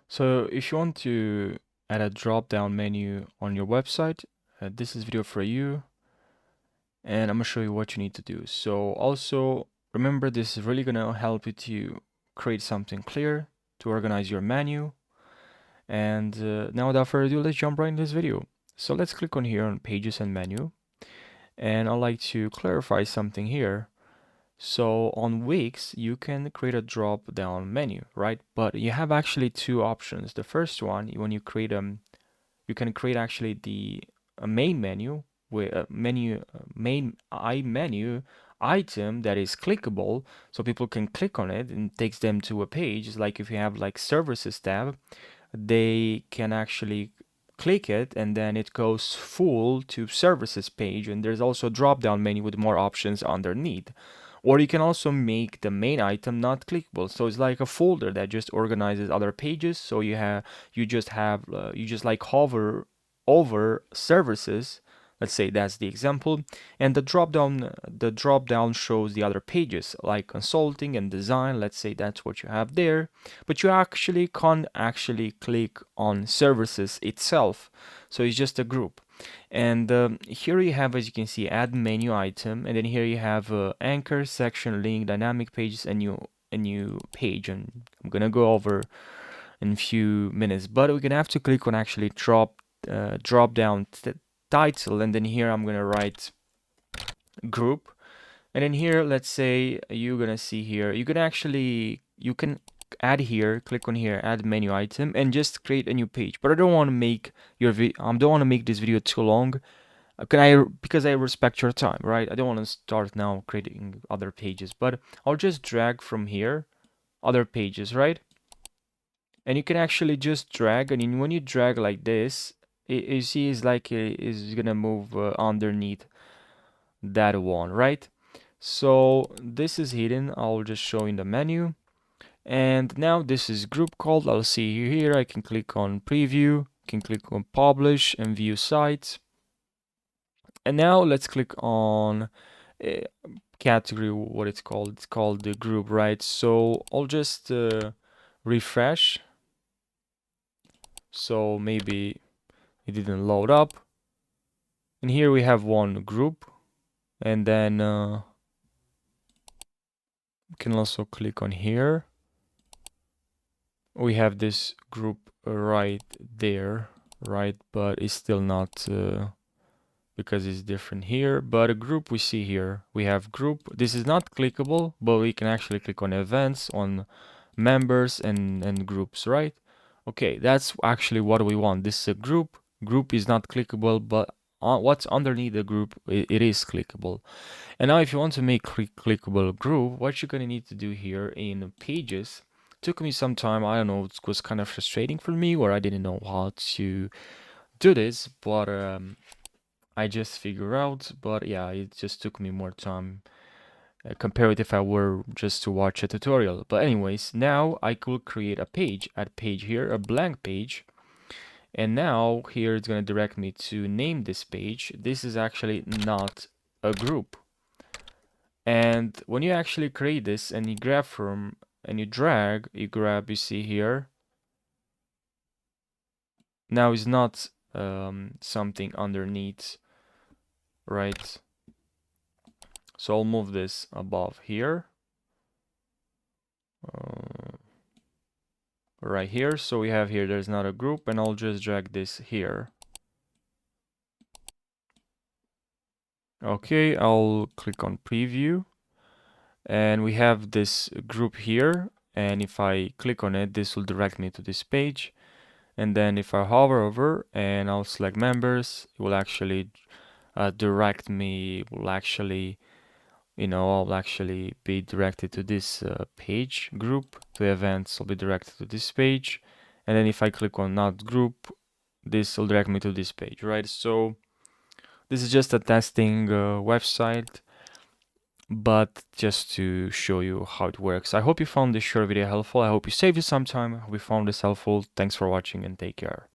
So if you want to add a drop-down menu on your website, this is video for you, and I'm gonna show you what you need to do. So also remember, this is really gonna help you to create something clear, to organize your menu. And now without further ado, let's jump right into this video. So let's click on here on Pages and Menu, and I'd like to clarify something here. So on Wix, you can create a drop-down menu, right? But you have actually two options. The first one, when you create you can create actually the main menu with main menu item that is clickable, so people can click on it and takes them to a page. It's like if you have like services tab, they can actually click it and then it goes full to services page, and there's also a drop down menu with more options underneath. Or you can also make the main item not clickable, so it's like a folder that just organizes other pages. So you just like hover over services. Let's say that's the example, and the drop down shows the other pages like consulting and design. Let's say that's what you have there, but you actually can't actually click on services itself, so it's just a group. And here you have, as you can see, add menu item, and then here you have anchor, section, link, dynamic pages, and new page. And I'm gonna go over in a few minutes, but we're gonna have to click on actually drop down title, and then here I'm gonna write group. And then here, let's say you're gonna see here, you can add here, click on here, add menu item, and just create a new page. But I don't want to make don't want to make this video too long. Because I respect your time, right? I don't want to start now creating other pages, but I'll just drag from here other pages, right? And you can actually just drag, and when you drag like this, you see it's like is gonna move underneath that one, right? So this is hidden. I'll just show in the menu. And now this is group called. I'll see here. I can click on preview, can click on publish and view sites. And now let's click on category, what it's called. It's called the group, right? So I'll just refresh. So maybe it didn't load up. And here we have one group. And then you can also click on here. We have this group right there, right? But it's still not because it's different here. But a group we see here, we have group. This is not clickable, but we can actually click on events, on members and groups, right? Okay, that's actually what we want. This is a group. Group is not clickable, but what's underneath the group, it is clickable. And now if you want to make clickable group, what you're gonna need to do here in pages, took me some time. I don't know, it was kind of frustrating for me, where I didn't know how to do this, but I just figured out. But yeah, it just took me more time compared if I were just to watch a tutorial. But anyways, now I could create a page, add page here, a blank page. And now here it's going to direct me to name this page. This is actually not a group. And when you actually create this and you grab from and you drag, you see here. Now it's not something underneath, right? So I'll move this above here. Right here. So we have here, there's not a group, and I'll just drag this here. Okay, I'll click on preview. And we have this group here. And if I click on it, this will direct me to this page. And then if I hover over and I'll select members, it will actually direct me, I'll actually be directed to this page group. To events, I'll be directed to this page. And then if I click on not group, this will direct me to this page, right? So this is just a testing website, but just to show you how it works. I hope you found this short video helpful. I hope you saved you some time. I hope you found this helpful. Thanks for watching and take care.